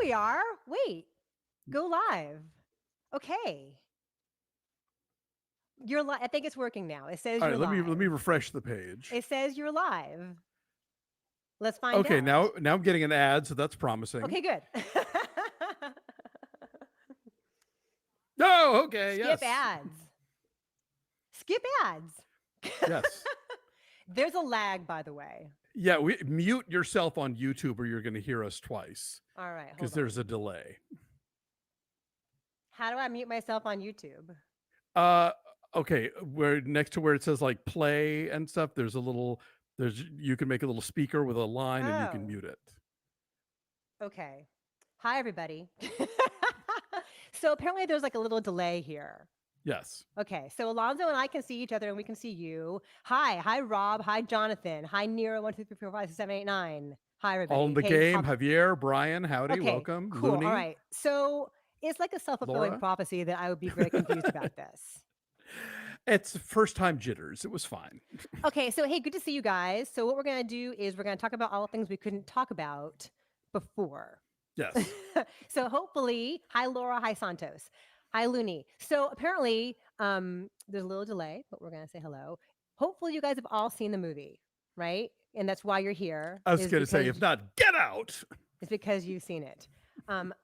we are. Wait, go live. Okay. You're I think it's working now. It says All you're right, let me live. refresh the page. It says you're live. Let's find Okay, out. now I'm getting an ad, so that's promising. Okay, good. Oh, okay, Skip yes. ads. Skip ads. Yes. There's a lag, by the way. Yeah, we mute yourself on YouTube or you're going to hear us twice All right, because hold there's a on. delay. How do I mute myself on YouTube? Uh okay, where next to where it says like play and stuff, there's a little there's you can make a little speaker with a line and you can Oh, mute it. okay. Hi, everybody. So apparently there's like a little delay here. Yes. Okay, so Alonzo and I can see each other and we can see you. Hi, Rob. Hi, Jonathan. Hi, Nero. 1, 2, 3, 4, 5, 6, 7, 8, 9. Hi, All in everybody. the Hey, game. Javier, Brian, howdy, okay, welcome. cool. All Looney, right. So it's like a self-fulfilling Laura. prophecy that I would be very confused about this. It's first time jitters. It was fine. Okay, so hey, good to see you guys. So what we're gonna do is we're gonna talk about all the things we couldn't talk about before. Yes. So hopefully, hi Laura, hi Santos, hi Looney. So apparently, there's a little delay, but we're gonna say hello. Hopefully, you guys have all seen the movie, right? And that's why you're here I was is going to say, because if not, get out. you've seen it.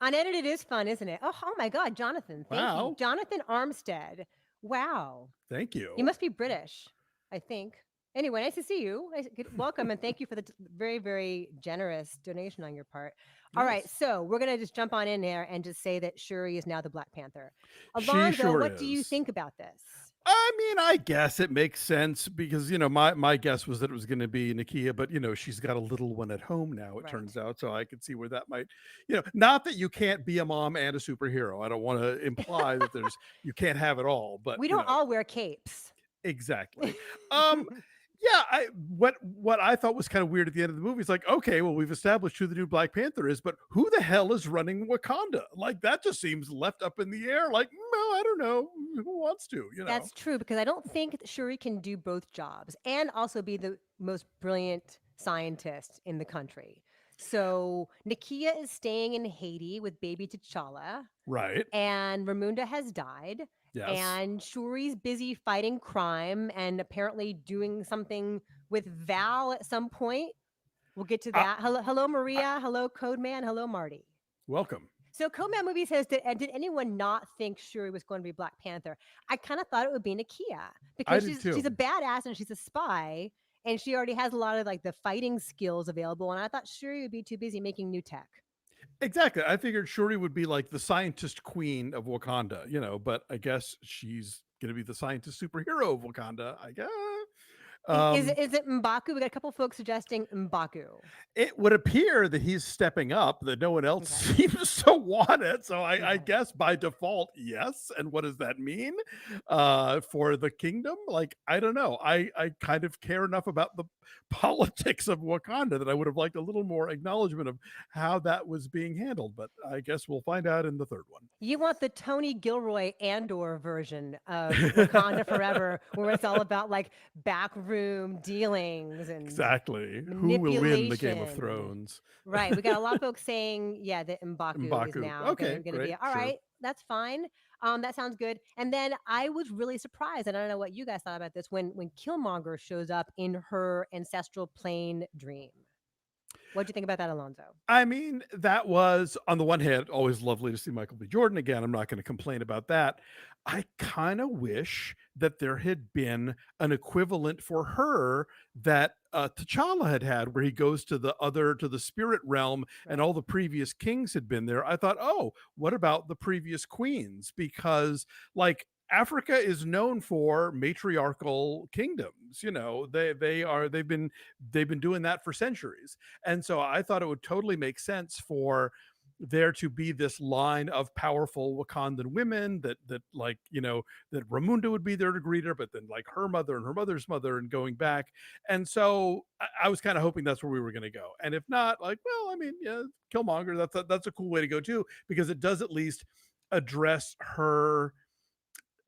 Unedited is fun, isn't it? Oh my God, Jonathan, thank you, Wow. Jonathan Armstead. Wow, Thank you you. must be British, I think. Anyway, nice to see you. Welcome and thank you for the very, very generous donation on your part. All right, Yes. so we're gonna just jump on in there and just say that Shuri is now the Black Panther. She Alonzo, sure what do you is. think about this? I mean, I guess it makes sense because my guess was that it was going to be Nakia, but she's got a little one at home now. It Right. turns out, so I could see where that might, not that you can't be a mom and a superhero. I don't want to imply that there's you can't have it all, but We don't all wear capes. exactly. Um, yeah, what I thought was kind of weird at the end of the movie is like, okay, well, we've established who the new Black Panther is, but who the hell is running Wakanda? Like that just seems left up in the air. Like, no, I don't know who wants to. That's true because I don't think that Shuri can do both jobs and also be the most brilliant scientist in the country. So Nakia is staying in Haiti with baby T'Challa, Right. and Ramunda has died, Yes. and Shuri's busy fighting crime and apparently doing something with Val at some point. We'll get to Uh, that. Hello, I, Maria. Hello, Codeman. Hello, Marty. welcome. So Codeman movie says, did anyone not think Shuri was going to be Black Panther? I kind of thought it would be Nakia I because did she's too. a badass and she's a spy and she already has a lot of like the fighting skills available. And I thought Shuri would be too busy making new tech. Exactly. I figured Shuri would be like the scientist queen of Wakanda, but I guess she's going to be the scientist superhero of Wakanda, I guess. Um, Is it M'Baku? We got a couple folks suggesting M'Baku. it would appear that he's stepping up, that no one else Okay. seems to want it. So I Okay. guess by default, yes. And what does that mean for the kingdom? Like, I don't know. I kind of care enough about the politics of Wakanda that I would have liked a little more acknowledgement of how that was being handled. But I guess we'll find out in the third one. You want the Tony Gilroy Andor version of Wakanda Forever, where it's all about like backroom dealings and Exactly. Who will win the Game of manipulation. Thrones? Right. We got a lot of folks saying, yeah, that M'Baku is Mbaku. now Okay, gonna be great. all Sure. right. That's fine. That sounds good. And then I was really surprised, and I don't know what you guys thought about this when Killmonger shows up in her ancestral plane dream. What do you think about that, Alonzo? I mean, that was on the one hand always lovely to see Michael B. Jordan again. I'm not going to complain about that. I kind of wish that there had been an equivalent for her that T'Challa had, where he goes to the spirit realm, and Right. all the previous kings had been there. I thought, oh, what about the previous queens? Because like Africa is known for matriarchal kingdoms. They've been doing that for centuries. And so I thought it would totally make sense for there to be this line of powerful Wakandan women that Ramunda would be there to greet her, but then like her mother and her mother's mother and going back. And so I was kind of hoping that's where we were going to go. And if not, like, well, I mean, yeah, Killmonger, that's a cool way to go too, because it does at least address her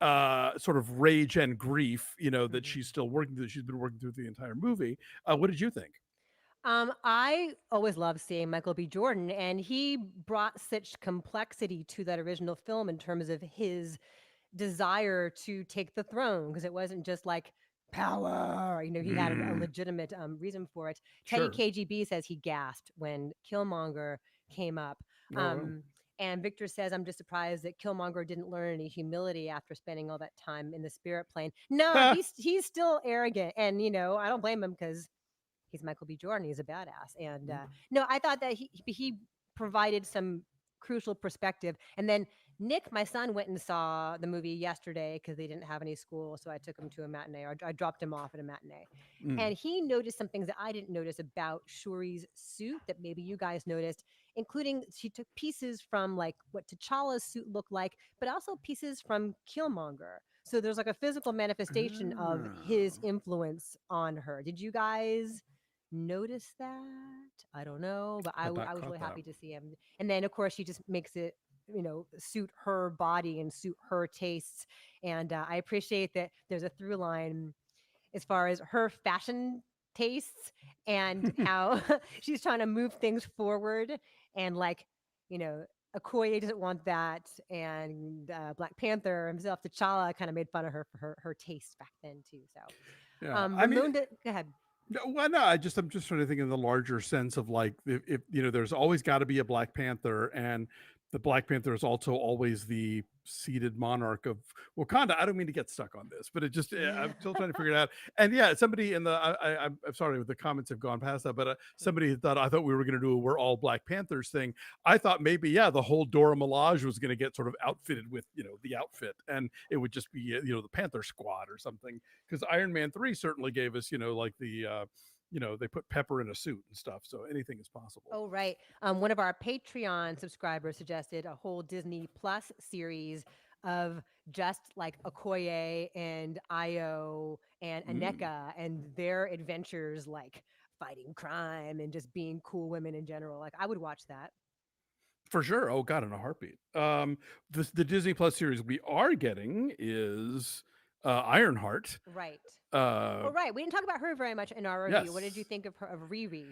sort of rage and grief, that Mhm. she's still working through. She's been working through the entire movie. What did you think? I always love seeing Michael B. Jordan, and he brought such complexity to that original film in terms of his desire to take the throne, because it wasn't just like power. He had a Mm, legitimate reason for it. Teddy sure. KGB says he gasped when Killmonger came up. Oh, well. Um, and Victor says, I'm just surprised that Killmonger didn't learn any humility after spending all that time in the spirit plane. No, he's still arrogant. And, I don't blame him because he's Michael B. Jordan. He's a badass. And no, I thought that he provided some crucial perspective. And then Nick, my son, went and saw the movie yesterday because they didn't have any school, so I took him to a matinee. Or I dropped him off at a matinee, Mm. and he noticed some things that I didn't notice about Shuri's suit that maybe you guys noticed, including she took pieces from like what T'Challa's suit looked like, but also pieces from Killmonger. So there's like a physical manifestation of his Oh. influence on her. Did you guys notice that? I don't know, but Had not I was caught really that. happy to see him. And then of course she just makes it, suit her body and suit her tastes. And I appreciate that there's a through line as far as her fashion tastes and how she's trying to move things forward. And like, you know, Okoye doesn't want that, and Black Panther himself, T'Challa, kind of made fun of her for her taste back then too. So, Yeah. I mean, Ramonda, go ahead. no, well, no, I'm just trying to think in the larger sense of like if there's always got to be a Black Panther, and the Black Panther is also always the seated monarch of Wakanda. I don't mean to get stuck on this, but it just I'm still trying to figure it out. And yeah, somebody in the I'm sorry, the comments have gone past that, but somebody thought I thought we were going to do a we're all Black Panthers thing. I thought maybe the whole Dora Milaje was going to get sort of outfitted with the outfit, and it would just be the Panther Squad or something, because Iron Man 3 certainly gave us, like the they put Pepper in a suit and stuff, so anything is possible. Oh, right. One of our Patreon subscribers suggested a whole Disney Plus series of just like Okoye and Io and Mm, Aneka and their adventures, like fighting crime and just being cool women in general. Like, I would watch that. for sure. Oh god, in a heartbeat. The Disney Plus series we are getting is Ironheart. Right. Uh, Oh, right. We didn't talk about her very much in our review. What did you yes. think of her, of Riri?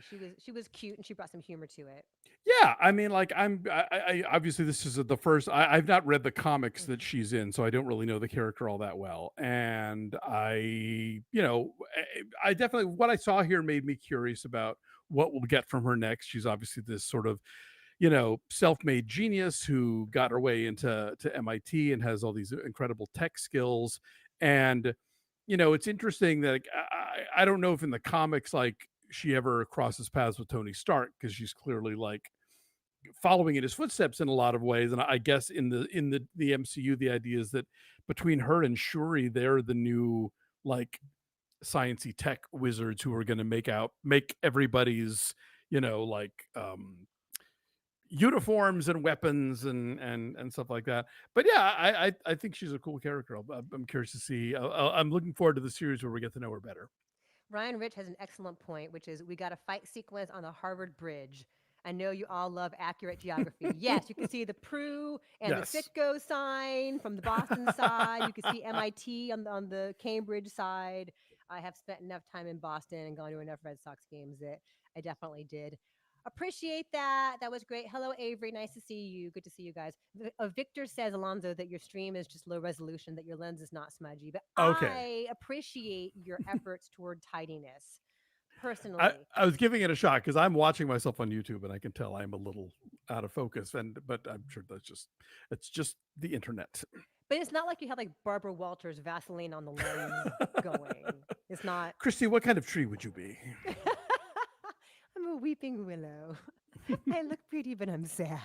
She was cute and she brought some humor to it. Yeah, I mean, like I obviously this is the first. I've not read the comics that Mhm. she's in, so I don't really know the character all that well. And I definitely what I saw here made me curious about what we'll get from her next. She's obviously this sort of self-made genius who got her way to MIT and has all these incredible tech skills. And it's interesting that like, I don't know if in the comics like she ever crosses paths with Tony Stark, because she's clearly like following in his footsteps in a lot of ways. And I guess in the MCU, the idea is that between her and Shuri, they're the new like sciency tech wizards who are going to make everybody's like uniforms and weapons and stuff like that. But yeah, I think she's a cool character. I'm curious to see. I'm looking forward to the series where we get to know her better. Ryan Rich has an excellent point, which is we got a fight sequence on the Harvard Bridge. I know you all love accurate geography. Yes, you can see the Prue and the Yes. Citgo sign from the Boston side. You can see MIT on the Cambridge side. I have spent enough time in Boston and gone to enough Red Sox games that I definitely did. Appreciate that. That was great. Hello, Avery. Nice to see you. Good to see you guys. Victor says, Alonso, that your stream is just low resolution, that your lens is not smudgy. But Okay. I appreciate your efforts toward tidiness I, personally. I was giving it a shot because I'm watching myself on YouTube and I can tell I'm a little out of focus. But I'm sure it's just the internet. But it's not like you have like Barbara Walters Vaseline on the lens going. It's not. Christy, what kind of tree would you be? I'm a weeping willow. I look pretty, but I'm sad.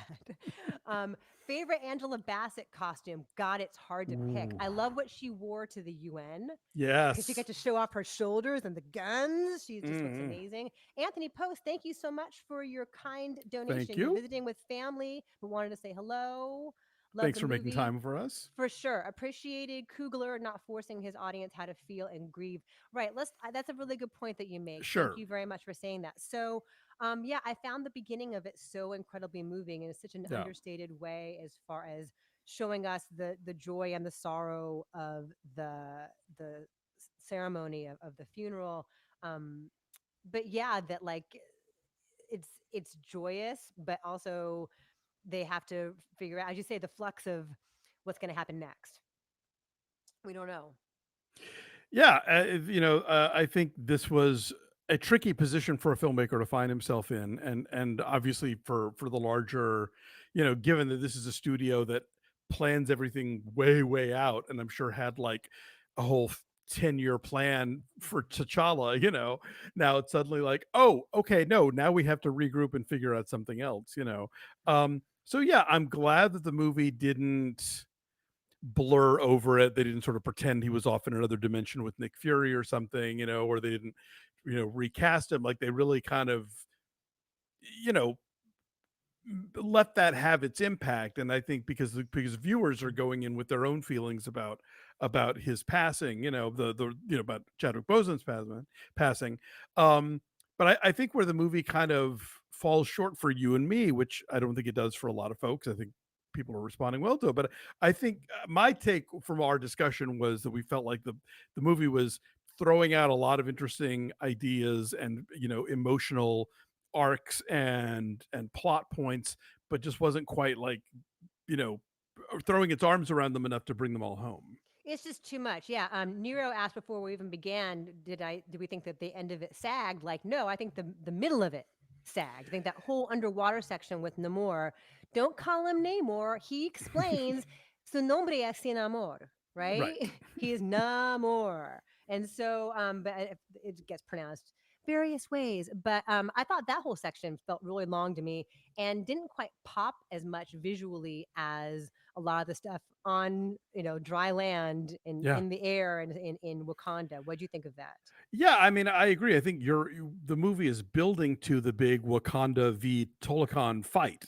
Um, Favorite Angela Bassett costume? God, it's hard to pick. Ooh. I love what she wore to the UN because she got Yes. to show off her shoulders and the guns. She just looks Mhm. amazing. Anthony Post, thank you so much for your kind Thank donation. You're you. visiting with family, but wanted to say hello. Love Thanks the for making movie. time for us. For sure. Appreciated Kugler not forcing his audience how to feel and grieve. Right. That's a really good point that you make. Thank Sure. you very much for saying that. So, yeah, I found the beginning of it so incredibly moving in such an Yeah. understated way, as far as showing us the joy and the sorrow of the ceremony of the funeral. Um, but yeah, that like it's joyous, but also they have to figure out, as you say, the flux of what's going to happen next. We don't know. Yeah, I think this was a tricky position for a filmmaker to find himself in, and obviously for the larger, given that this is a studio that plans everything way out, and I'm sure had like a whole 10-year plan for T'Challa. Now it's suddenly like, oh, okay, no, now we have to regroup and figure out something else. So yeah, I'm glad that the movie didn't blur over it. They didn't sort of pretend he was off in another dimension with Nick Fury or something, or they didn't, recast him. Like they really kind of, you know, let that have its impact. And I think because viewers are going in with their own feelings about his passing, about Chadwick Boseman's passing. Um, but I think where the movie kind of falls short for you and me, which I don't think it does for a lot of folks. I think people are responding well to it. But I think my take from our discussion was that we felt like the movie was throwing out a lot of interesting ideas and emotional arcs and plot points, but just wasn't quite like you know throwing its arms around them enough to bring them all home. It's just too much. Yeah. Nero asked before we even began, did we think that the end of it sagged? Like, no, I think the middle of it sagged. I think that whole underwater section with Namor, don't call him Namor. He explains su nombre es sin amor, Right. right? He is Namor. And so, but it gets pronounced various ways. But I thought that whole section felt really long to me and didn't quite pop as much visually as a lot of the stuff on dry land and Yeah. in the air and in Wakanda. What do you think of that? Yeah, I mean, I agree. I think the movie is building to the big Wakanda v Tolakan fight,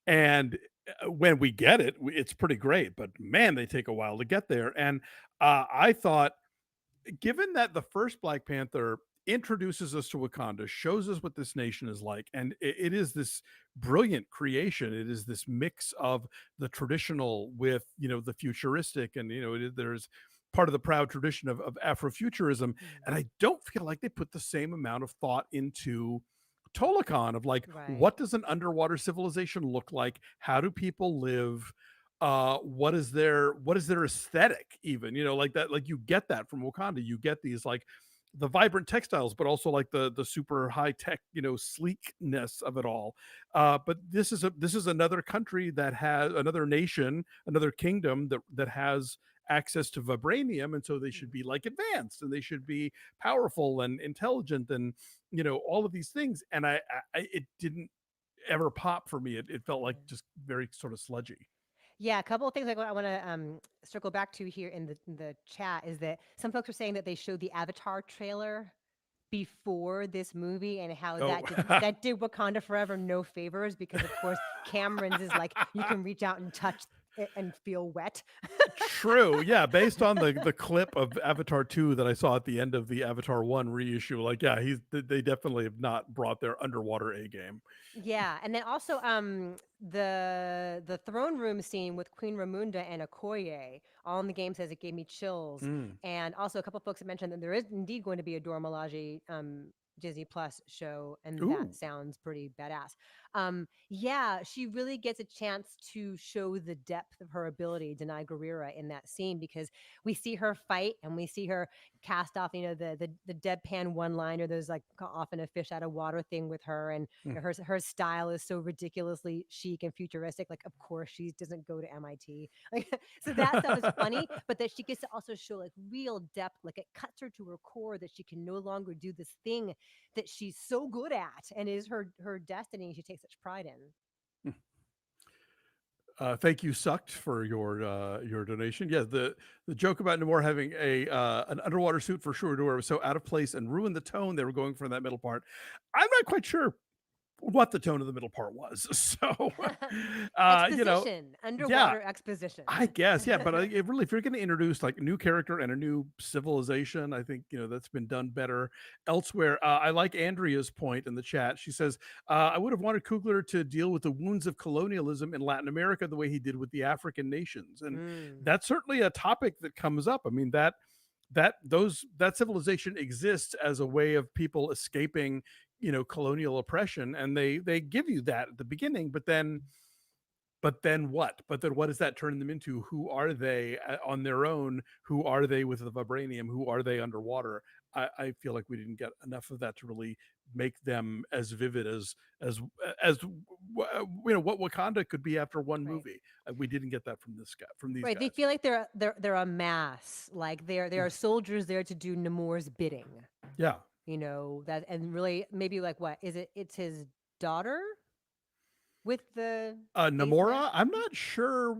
and when we get it, it's pretty great. But man, they take a while to get there. And I thought, given that the first Black Panther introduces us to Wakanda, shows us what this nation is like, and it is this brilliant creation. It is this mix of the traditional with the futuristic, and there's part of the proud tradition of Afrofuturism, Mm. and I don't feel like they put the same amount of thought into Tolakan of like Right. what does an underwater civilization look like? How do people live? What is their aesthetic even, like that, like you get that from Wakanda. You get these like the vibrant textiles, but also like the super high tech, sleekness of it all. But this is another country that has another nation, another kingdom that has access to vibranium, and so they should Mm. be like advanced and they should be powerful and intelligent and all of these things. And I it didn't ever pop for me. It felt like Yeah. just very sort of sludgy. Yeah, a couple of things I want to circle back to here in the chat is that some folks are saying that they showed the Avatar trailer before this movie and how Oh, that did Wakanda Forever no favors because of course Cameron's is like you can reach out and touch it and feel wet. true. Yeah, based on the clip of Avatar 2 that I saw at the end of the Avatar 1 reissue, like yeah, they definitely have not brought their underwater A game. Yeah, and then also the throne room scene with Queen Ramunda and Okoye, all in the game says it gave me chills. Mm. And also a couple folks have mentioned that there is indeed going to be a Dora Milaje Disney Plus show, and that Ooh. sounds pretty badass. Yeah, she really gets a chance to show the depth of her ability, Denai Guerrera, in that scene because we see her fight and we see her cast off, the deadpan one liner. There's like often a fish out of water thing with her, and Mm. her style is so ridiculously chic and futuristic. Like, of course, she doesn't go to MIT. Like, so that stuff is funny, but that she gets to also show like real depth. Like, it cuts her to her core that she can no longer do this thing that she's so good at and is her destiny. She takes such pride in. Thank you, Sucked, for your donation. Yeah, the joke about Namor having a an underwater suit for Shuri was so out of place and ruined the tone they were going for in that middle part. I'm not quite sure what the tone of the middle part was. So, uh, you know, Exposition, yeah, underwater exposition. I guess, yeah, but if you're going to introduce like a new character and a new civilization, I think that's been done better elsewhere. I like Andrea's point in the chat. She says, "I would have wanted Kugler to deal with the wounds of colonialism in Latin America the way he did with the African nations," and Mm, that's certainly a topic that comes up. I mean that civilization exists as a way of people escaping colonial oppression, and they give you that at the beginning, but then what does that turn them into? Who are they on their own? Who are they with the vibranium? Who are they underwater? I feel like we didn't get enough of that to really make them as vivid as what Wakanda could be after one Right. movie. We didn't get that from these Right. They guys. feel like they're a mass. Like they are soldiers there to do Namor's bidding. Yeah. That, and really maybe like what is it? It's his daughter with the face Namora, mask. I'm not sure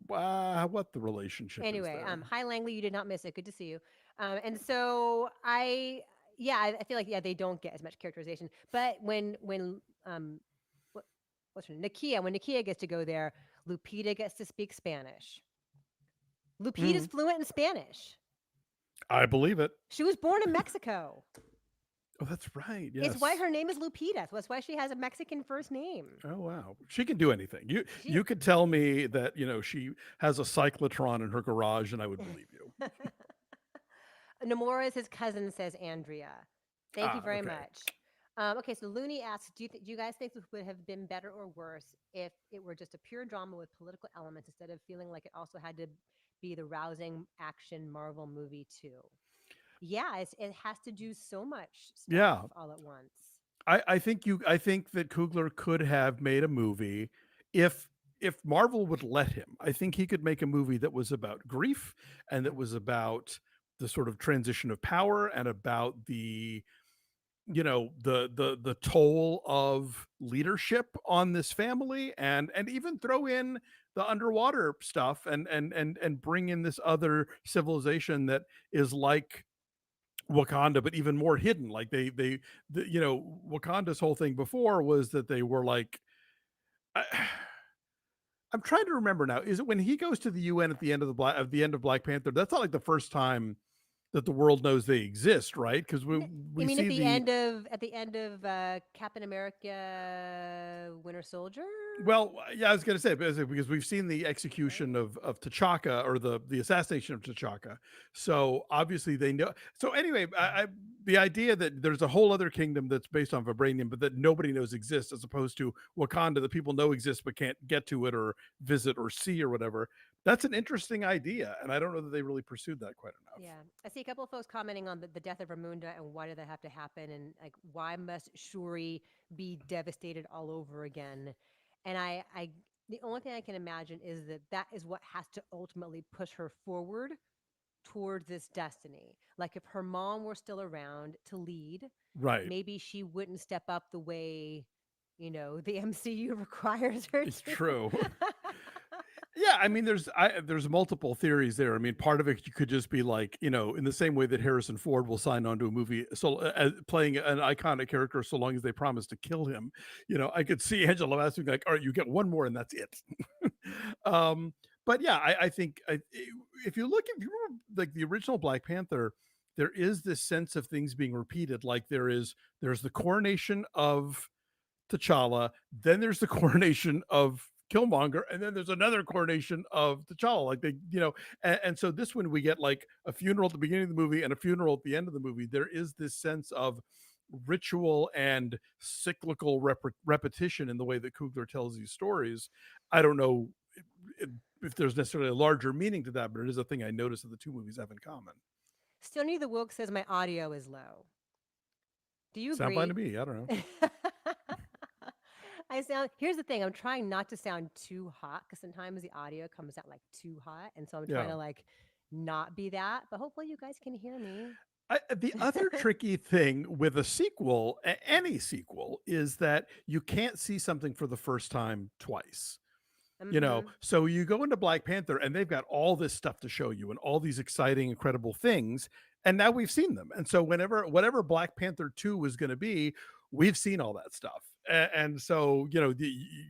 what the relationship is Anyway, there. hi Langley, you did not miss it. Good to see you. And so I feel like they don't get as much characterization. But what, what's her name? Nakia, when Nakia gets to go there, Lupita gets to speak Spanish. Lupita's Mm, fluent in Spanish. I believe it. She was born in Mexico. Oh, that's right. It's why Yes. her name is Lupita. That's why she has a Mexican first name. Oh wow, she can do anything. You She you could tell me that she has a cyclotron in her garage, and I would believe you. Namora is his cousin, says Andrea. Thank you Ah, very okay. much. Okay, so Looney asks, do you guys think this would have been better or worse if it were just a pure drama with political elements instead of feeling like it also had to be the rousing action Marvel movie too? Yeah, it has to do so much stuff Yeah, all at once. I think that Coogler could have made a movie if Marvel would let him. I think he could make a movie that was about grief and that was about the sort of transition of power and about the toll of leadership on this family, and even throw in the underwater stuff, and bring in this other civilization that is like Wakanda, but even more hidden. Like Wakanda's whole thing before was that they were like, I, I'm trying to remember now. Is it when he goes to the UN at the end of Black Panther? That's not like the first time that the world knows they exist, right? Because we You we mean see the at the end of Captain America Winter Soldier? Well, yeah, I was going to say because we've seen the Right? execution of T'Chaka, or the assassination of T'Chaka. So obviously they know. So anyway, the idea that there's a whole other kingdom that's based on vibranium, but that nobody knows exists, as opposed to Wakanda that people know exists but can't get to it or visit or see or whatever. That's an interesting idea, and I don't know that they really pursued that quite enough. Yeah, I see a couple of folks commenting on the death of Ramunda and why did that have to happen, and like why must Shuri be devastated all over again? And the only thing I can imagine is that is what has to ultimately push her forward towards this destiny. Like if her mom were still around to lead, Right. maybe she wouldn't step up the way the MCU requires her It's to. true. Yeah, I mean, there's multiple theories there. I mean, part of it could just be like, in the same way that Harrison Ford will sign on to a movie, so playing an iconic character, so long as they promise to kill him. I could see Angela Bassett being like, "All right, you get one more, and that's it." um, but yeah, I think if you remember like the original Black Panther, there is this sense of things being repeated. Like there's the coronation of T'Challa, then there's the coronation of Killmonger, and then there's another coronation of T'Challa. Like and so this one we get like a funeral at the beginning of the movie and a funeral at the end of the movie. There is this sense of ritual and cyclical repetition in the way that Coogler tells these stories. I don't know if there's necessarily a larger meaning to that, but it is a thing I noticed that the two movies have in common. Stony the Wilk says my audio is low. Do you Sound fine to agree? me. I don't know. Here's the thing, I'm trying not to sound too hot because sometimes the audio comes out like too hot. And so I'm trying Yeah. to like not be that, but hopefully you guys can hear me. The other tricky thing with a sequel, any sequel, is that you can't see something for the first time twice. Mm-hmm. So you go into Black Panther and they've got all this stuff to show you and all these exciting, incredible things. And now we've seen them. And so whatever Black Panther 2 is going to be, we've seen all that stuff. And so,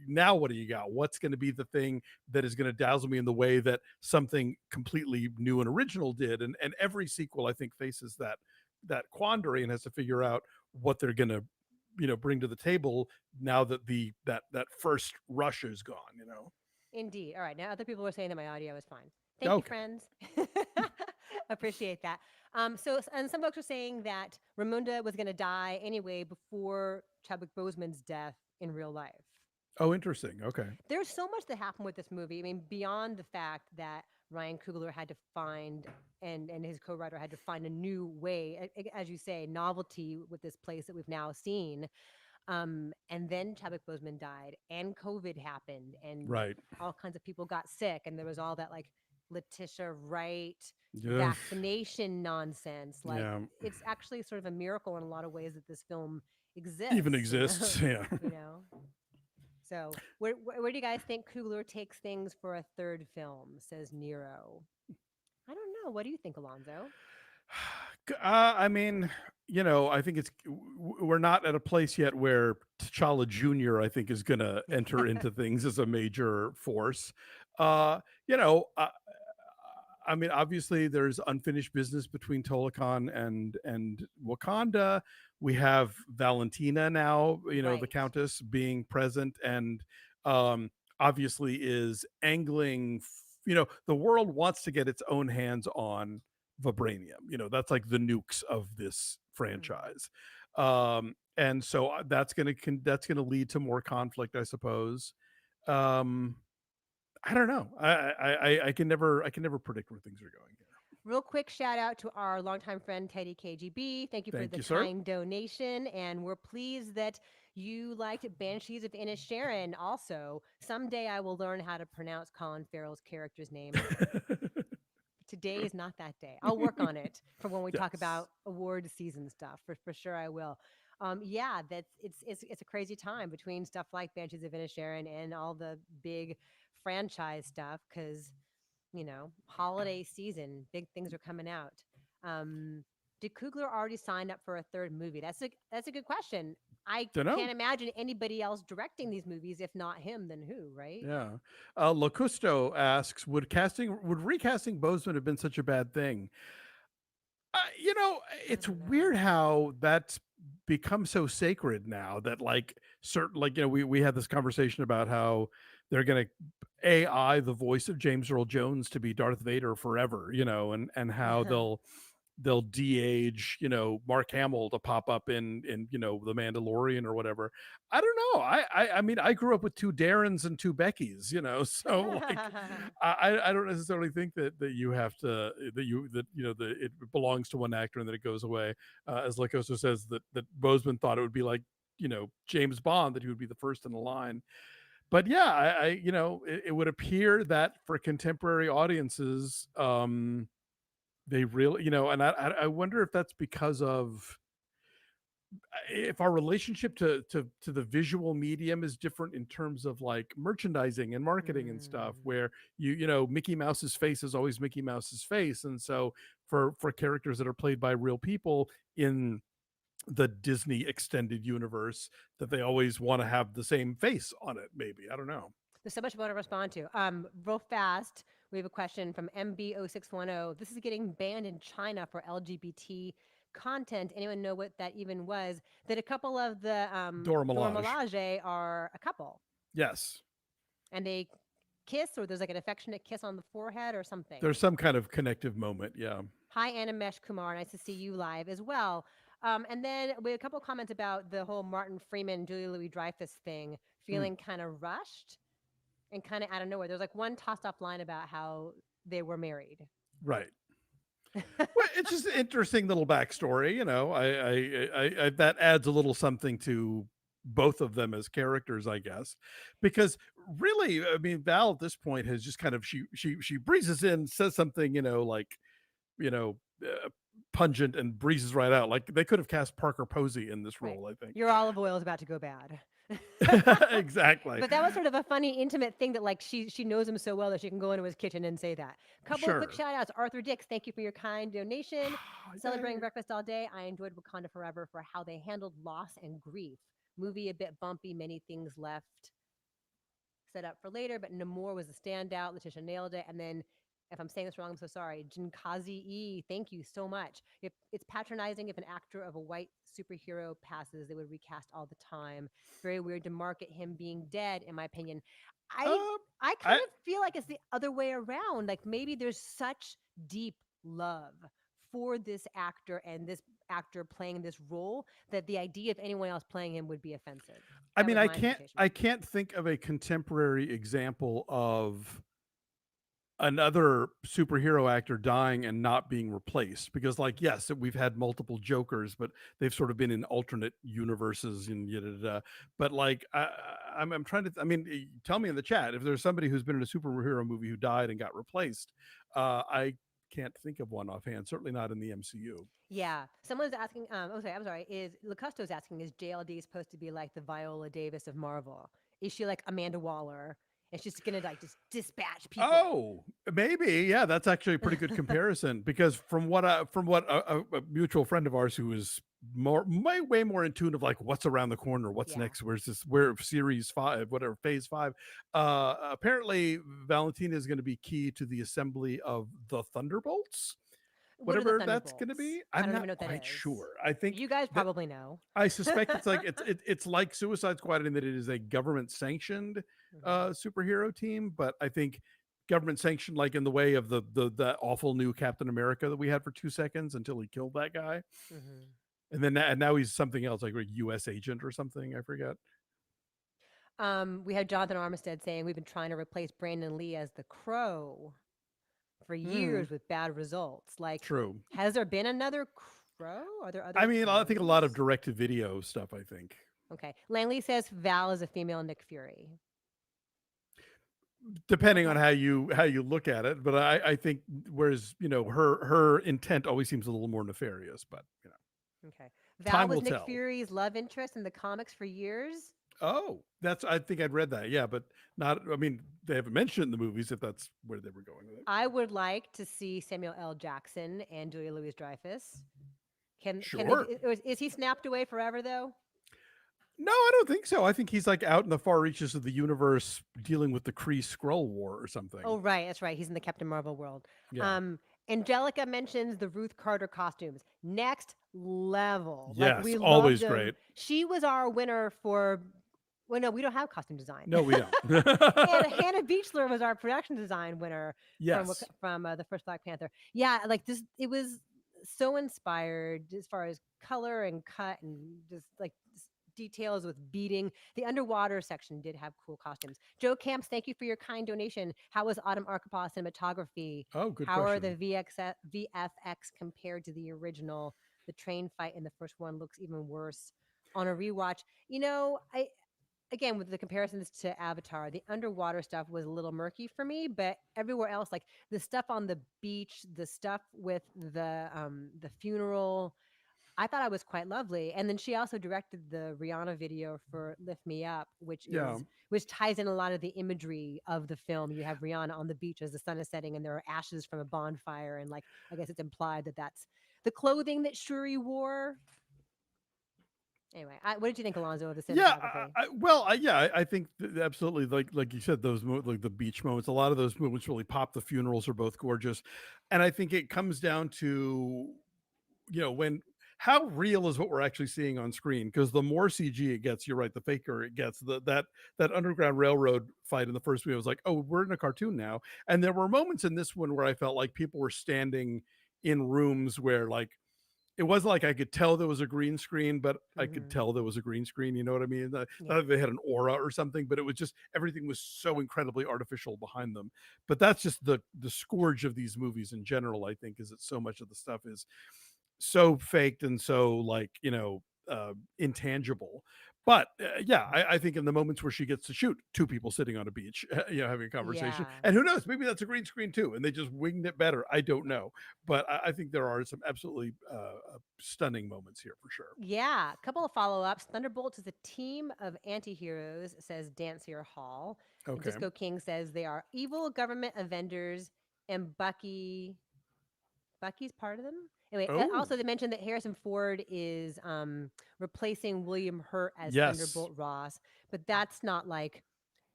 now what do you got? What's going to be the thing that is going to dazzle me in the way that something completely new and original did? And every sequel, I think, faces that quandary and has to figure out what they're going to bring to the table now that that first rush is gone. Indeed. All right. Now other people are saying that my audio is fine. Thank you, Okay. friends. Appreciate that. And some folks are saying that Ramunda was going to die anyway before Chadwick Boseman's death in real life. Oh, interesting. Okay. There's so much that happened with this movie. I mean, beyond the fact that Ryan Coogler had to find and his co-writer had to find a new way, as you say, novelty with this place that we've now seen. And then Chadwick Boseman died, and COVID happened, and Right. all kinds of people got sick, and there was all that like Letitia Wright Yeah. vaccination nonsense. Like Yeah. it's actually sort of a miracle in a lot of ways that this film Even exists. You know, exists. Yeah. you know. So where do you guys think Coogler takes things for a third film? Says Nero. I don't know. What do you think, Alonzo? I mean, I think we're not at a place yet where T'Challa Jr. I think is going to enter into things as a major force. Uh, you know, uh, I mean, obviously there's unfinished business between Tolakan and Wakanda. We have Valentina now, the Right. Countess being present, and um, obviously is angling. The world wants to get its own hands on vibranium. That's like the nukes of this Mhm. franchise, and so that's gonna lead to more conflict, I suppose. Um, I don't know. I can never predict where things are going here. Real quick shout out to our longtime friend Teddy KGB. Thank you for Thank the you, sir. kind donation, and we're pleased that you liked Banshees of Inisherin. Also, someday I will learn how to pronounce Colin Farrell's character's name. Today is not that day. I'll work on it for when we talk Yes. about award season stuff. For sure, I will. Yeah, that's it's a crazy time between stuff like Banshees of Inisherin and all the big franchise stuff because holiday season, big things are coming out. Um, did Coogler already sign up for a third movie? That's a good question. I Don't know. can't imagine anybody else directing these movies. If not him, then who? Right? Yeah. Locusto asks, would recasting Bozeman have been such a bad thing? I It's don't know. weird how that's become so sacred now that like certain like we had this conversation about how they're gonna AI the voice of James Earl Jones to be Darth Vader forever, and how they'll de-age, Mark Hamill to pop up in The Mandalorian or whatever. I don't know. I mean, I grew up with two Darrens and two Beckys, so like I don't necessarily think that you have to that that it belongs to one actor and that it goes away. As Lacosta says that Bozeman thought it would be like James Bond, that he would be the first in the line. But yeah, it would appear that for contemporary audiences, they really, and I wonder if that's because of if our relationship to the visual medium is different in terms of like merchandising and marketing and stuff, Hmm. where Mickey Mouse's face is always Mickey Mouse's face, and so for characters that are played by real people in the Disney extended universe, that they always want to have the same face on it. Maybe, I don't know. There's so much I want to respond to. Real fast, we have a question from MB0610. This is getting banned in China for LGBT content. Anyone know what that even was? That a couple of the Dora Dora Milaje. Milaje are a couple, Yes, and they kiss, or there's like an affectionate kiss on the forehead or something. there's some kind of connective moment. Yeah. Hi, Animesh Kumar. Nice to see you live as well. And then we had a couple comments about the whole Martin Freeman, Julia Louis Dreyfus thing, Hmm. feeling kind of rushed and kind of out of nowhere. There's like one tossed off line about how they were married. Right. Well, it's just an interesting little backstory. That adds a little something to both of them as characters, I guess, because really, I mean, Val at this point has just kind of she breezes in, says something, like you know, uh, pungent, and breezes right out. Like they could have cast Parker Posey in this Right. role, I think. Your olive oil is about to go bad. Exactly. But that was sort of a funny, intimate thing that like she knows him so well that she can go into his kitchen and say that. Couple of quick Sure. shout outs. Arthur Dix, thank you for your kind donation. Celebrating Yay. breakfast all day. I enjoyed Wakanda Forever for how they handled loss and grief. Movie a bit bumpy, many things left set up for later, but Namor was a standout. Letitia nailed it. And then, if I'm saying this wrong, I'm so sorry. Jinkazi E, thank you so much. If it's patronizing if an actor of a white superhero passes, they would recast all the time. Very weird to market him being dead, in my opinion. I Um, I kind I of feel like it's the other way around. Like maybe there's such deep love for this actor and this actor playing this role that the idea of anyone else playing him would be offensive. I That mean, was my interpretation. I can't think of a contemporary example of another superhero actor dying and not being replaced, because like yes, we've had multiple Jokers, but they've sort of been in alternate universes and yada. But like I'm trying to I mean, tell me in the chat if there's somebody who's been in a superhero movie who died and got replaced. I can't think of one offhand, certainly not in the MCU. Yeah, someone's asking. I'm sorry. Is Lacusto's asking? Is JLD supposed to be like the Viola Davis of Marvel? Is she like Amanda Waller? And she's gonna like just dispatch people. Oh, maybe. Yeah, that's actually a pretty good comparison, because from what a mutual friend of ours who is way more in tune of like what's around the corner, what's Yeah. next, where series 5, whatever, phase 5. Apparently Valentina is going to be key to the assembly of the Thunderbolts, What are the whatever that's going to Thunderbolts? be. I I'm don't even not know what that quite is. sure. I think You guys that probably know. I suspect it's like it's like Suicide Squad in that it is a government sanctioned Hmm. superhero team, but I think government sanctioned like in the way of the that awful new Captain America that we had for 2 seconds until he killed that guy, Hmm. and now he's something else like a U.S. agent or something. I forget. We had Jonathan Armistead saying we've been trying to replace Brandon Lee as the Crow for Mm, years with bad results. Like, true. has there been another Crow? Are there I other mean, I think a lot of Crows? direct to video stuff. I think Okay. Langley says Val is a female Nick Fury. depending on Okay. how you look at it, but I think whereas her intent always seems a little more nefarious, but Okay. Val time was will Nick tell. Fury's love interest in the comics for years. Oh, that's I think I'd read that. Yeah, but not. I mean, they haven't mentioned in the movies if that's where they were going with it. I would like to see Samuel L. Jackson and Julia Louis Dreyfus. Can they? Sure. Is he snapped away forever though? No, I don't think so. I think he's like out in the far reaches of the universe dealing with the Kree Skrull War or Oh something. right, that's right. He's in the Captain Marvel world. Yeah. Um, Angelica mentions the Ruth Carter costumes. Next level. Like Yes, we loved always them. great. She was our winner for. Well, no, we don't have costume design. No, we don't. And Hannah Beachler was our production design winner Yes. from the first Black Panther. Yeah, like this, it was so inspired as far as color and cut and just like details with beading. The underwater section did have cool costumes. Joe Camps, thank you for your kind donation. How was Autumn Arkapaw cinematography? Oh, good How are question. the VFX compared to the original? The train fight in the first one looks even worse on a rewatch. I again with the comparisons to Avatar, the underwater stuff was a little murky for me, but everywhere else, like the stuff on the beach, the stuff with the funeral, I thought I was quite lovely. And then she also directed the Rihanna video for Lift Me Up, Yeah. which ties in a lot of the imagery of the film. You have Rihanna on the beach as the sun is setting and there are ashes from a bonfire, and like I guess it's implied that that's the clothing that Shuri wore. Anyway, what did you think, Alonzo, of the Yeah, cinematography? I think absolutely. Like you said, like the beach moments. A lot of those moments really pop. The funerals are both gorgeous, and I think it comes down to when how real is what we're actually seeing on screen, because the more CG it gets, you're right, the faker it gets. That Underground Railroad fight in the first movie, I was like, oh, we're in a cartoon now. And there were moments in this one where I felt like people were standing in rooms where like it wasn't like I could tell there was a green screen, but I could Hmm. tell there was a green screen. You know what I mean? Not Yeah. that they had an aura or something, but it was just everything was so incredibly artificial behind them. But that's just the scourge of these movies in general. I think is that so much of the stuff is so faked and so like intangible. But yeah, I think in the moments where she gets to shoot two people sitting on a beach, having a conversation, Yeah. and who knows, maybe that's a green screen too, and they just winged it better. I don't know, but I think there are some absolutely stunning moments here for sure. Yeah. A couple of follow ups. Thunderbolts is a team of anti heroes, says Dancier Hall. And Okay. Disco King says they are evil government Avengers, and Bucky's part of them. Anyway, Oh, also they mentioned that Harrison Ford is replacing William Hurt as yes, Thunderbolt Ross, but that's not like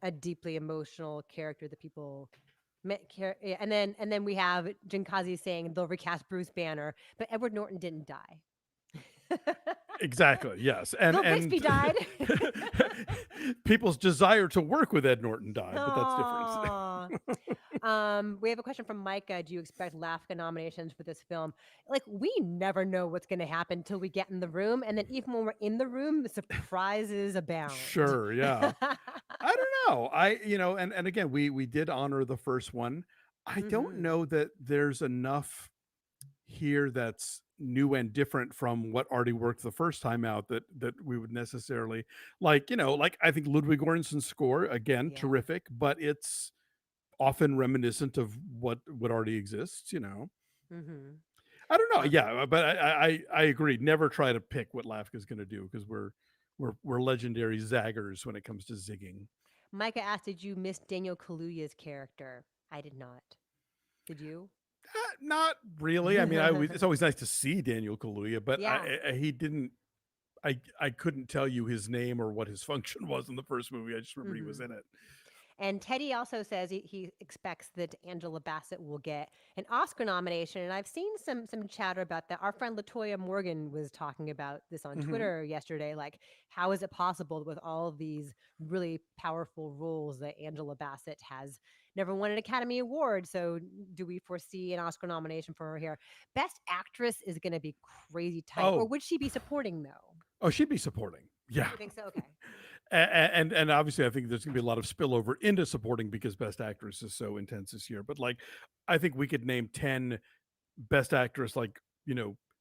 a deeply emotional character that people. Yeah, and then we have Jinkazi saying they'll recast Bruce Banner, but Edward Norton didn't die. exactly. Yes, Bill and Bixby died. people's desire to work with Ed Norton died, but that's different. Aw. We have a question from Micah. Do you expect LAFCA nominations for this film? Like, we never know what's going to happen till we get in the room, and then even when we're in the room, the surprises abound. Sure, yeah. I don't know. And again, we did honor the first one. I don't hmm know that there's enough here that's new and different from what already worked the first time out that we would necessarily like I think Ludwig Göransson's score again Yeah. terrific, but it's often reminiscent of what already exists. hmm I don't know. Uh, Yeah, but I agree. Never try to pick what Lafka's going to do because we're legendary zaggers when it comes to zigging. Micah asked, "Did you miss Daniel Kaluuya's character?" I did not. Did you? Not really. I mean, it's always nice to see Daniel Kaluuya, but Yeah. he didn't. I couldn't tell you his name or what his function was in the first movie. I just remember he was hmm in it. And Teddy also says he expects that Angela Bassett will get an Oscar nomination. And I've seen some chatter about that. Our friend Latoya Morgan was talking about this on Hmm. Twitter yesterday. Like, how is it possible with all of these really powerful roles that Angela Bassett has never won an Academy Award? So do we foresee an Oscar nomination for her here? Best Actress is going to be crazy tight. Or Oh, would she be supporting though? oh, she'd be supporting. Yeah, You think so? Okay. and obviously I think there's going to be a lot of spillover into supporting because Best Actress is so intense this year. But like, I think we could name 10 Best Actress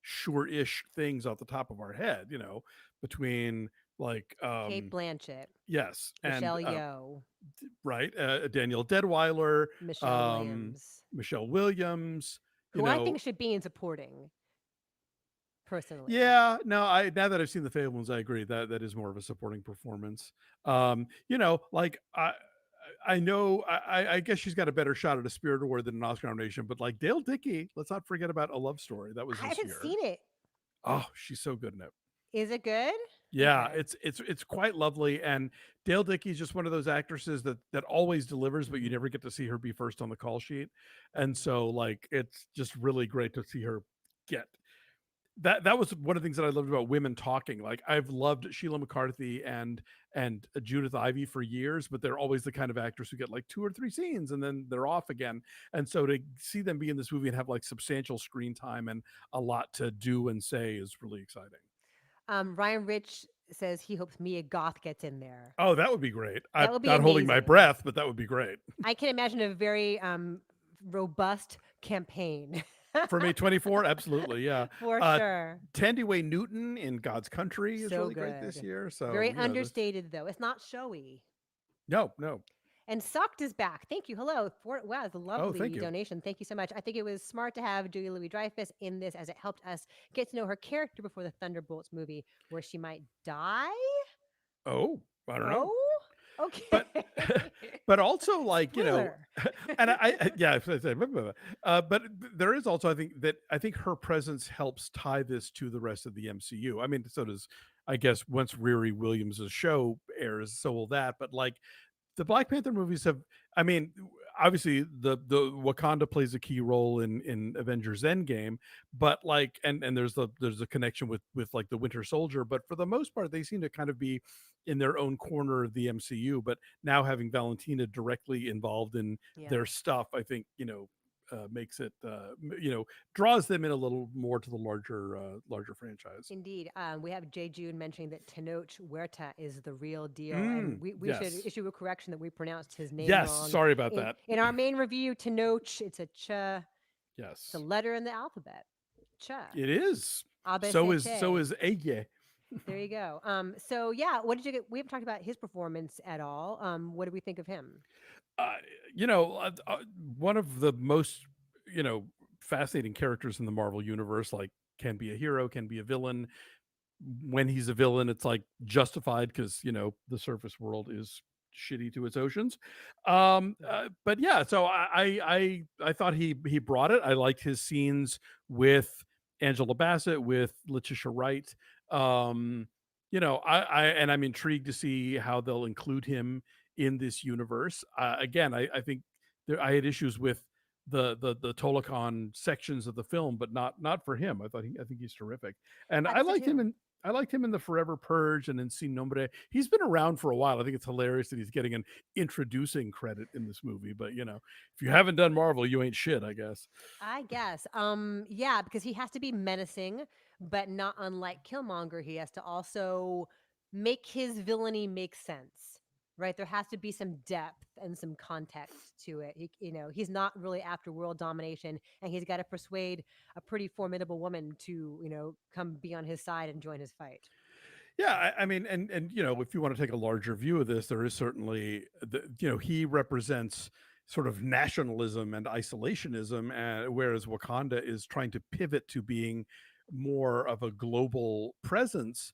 sure-ish things off the top of our head. Between like Kate Blanchett, yes, and Michelle Yeoh, right, Daniel Deadweiler, Michelle um, Williams, Michelle Williams. You who I think know, should be in supporting, personally. yeah, no, I now that I've seen the Fables, I agree that that is more of a supporting performance. Like I know I guess she's got a better shot at a Spirit Award than an Oscar nomination, but like Dale Dickey, let's not forget about A Love Story. That was I this haven't year. seen it. Oh, she's so good in it. Is it good? Yeah, Okay. it's quite lovely, and Dale Dickey's just one of those actresses that always delivers, but you hmm never get to see her be first on the call sheet, and hmm so like it's just really great to see her get that was one of the things that I loved about women talking. Like I've loved Sheila McCarthy and Judith Ivey for years, but they're always the kind of actors who get like two or three scenes and then they're off again. And so to see them be in this movie and have like substantial screen time and a lot to do and say is really exciting. Ryan Rich says he hopes Mia Goth gets in there. Oh, that would be great. I'm That would be not holding my amazing. breath, but that would be great. I can imagine a very robust campaign For me, 24, absolutely, yeah. for Uh, sure. Tandy Newton in God's Country is So really great this good. year. Very So, that's understated, though. It's not showy. no, no. And Sucked is back. Thank you. Hello. Wow, it's a Oh, thank lovely you. donation. Thank you so much. I think it was smart to have Julia Louis Dreyfus in this as it helped us get to know her character before the Thunderbolts movie, where she might die. Oh, I don't know. Oh, But okay. but also like, Spoiler. and yeah, but there is also I think her presence helps tie this to the rest of the MCU. I mean, so does I guess once Riri Williams' show airs, so will that. But like the Black Panther movies have, I mean, obviously the Wakanda plays a key role in Avengers Endgame, but like and there's a connection with like the Winter Soldier, but for the most part they seem to kind of be in their own corner of the MCU, but now having Valentina directly involved in Yeah. their stuff, I think, makes it draws them in a little more to the larger franchise. Indeed. We have Jay June mentioning that Tenoch Huerta is the real deal. And Mm, we should yes. issue a correction that we pronounced his name Yes, wrong. sorry about that. In our main review, Tenoch, it's a ch, it's a Yes. letter in the alphabet. Ch. It is. So Abeceche. is Ege. There you go. So yeah, what did you get? We haven't talked about his performance at all. What did we think of him? Uh, one of the most you know fascinating characters in the Marvel universe. Like, can be a hero, can be a villain. When he's a villain, it's like justified because the surface world is shitty to its oceans. But yeah, so I thought he brought it. I liked his scenes with Angela Bassett, with Letitia Wright. And I'm intrigued to see how they'll include him in this universe. Again, I think I had issues with the Tolokon sections of the film, but not for him. I think he's terrific, and I I thought so liked him too. in I liked him in the Forever Purge and in Sin Nombre. He's been around for a while. I think it's hilarious that he's getting an introducing credit in this movie. But if you haven't done Marvel, you ain't shit, I guess. I guess. Yeah, because he has to be menacing, but not unlike Killmonger, he has to also make his villainy make sense. Right? There has to be some depth and some context to it. He's not really after world domination, and he's got to persuade a pretty formidable woman to, come be on his side and join his fight. Yeah, I mean, and if you want to take a larger view of this, there is certainly he represents sort of nationalism and isolationism, whereas Wakanda is trying to pivot to being more of a global presence.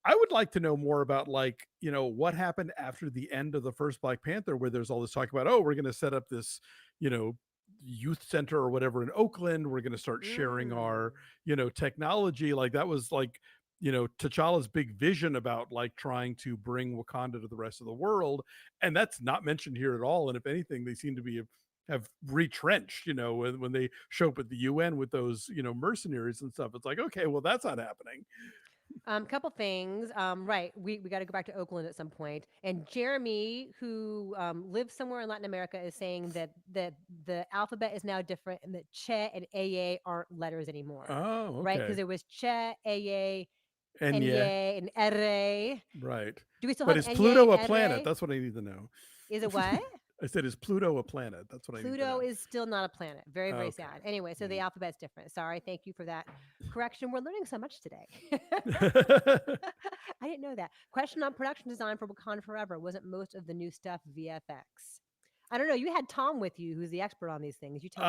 I would like to know more about what happened after the end of the first Black Panther, where there's all this talk about, oh, we're going to set up this, you know, youth center or whatever in Oakland. We're going to start sharing our, Mm. technology. Like that was like, T'Challa's big vision about like trying to bring Wakanda to the rest of the world, and that's not mentioned here at all. And if anything, they seem to be have retrenched. When they show up at the UN with those, mercenaries and stuff. It's like, okay, well, that's not happening. Couple things. Right, we got to go back to Oakland at some point. And Jeremy, who lives somewhere in Latin America, is saying that the alphabet is now different, and that Che and Aa aren't letters anymore. Oh, Right, because okay. there was Che, Aa, And yeah, Nye, and Rre. right. Do we still But have is Nye Pluto a and planet? Rre? That's what I need to know. Is it what? I said, is Pluto a planet? That's what I need to Pluto know. is still not a planet. Very, very Okay. sad. Anyway, so the Mm. alphabet's different. Sorry. Thank you for that correction. We're learning so much today. I didn't know that. Question on production design for Wakanda Forever. Wasn't most of the new stuff VFX? I don't know. You had Tom with you, who's the expert on these things. You tell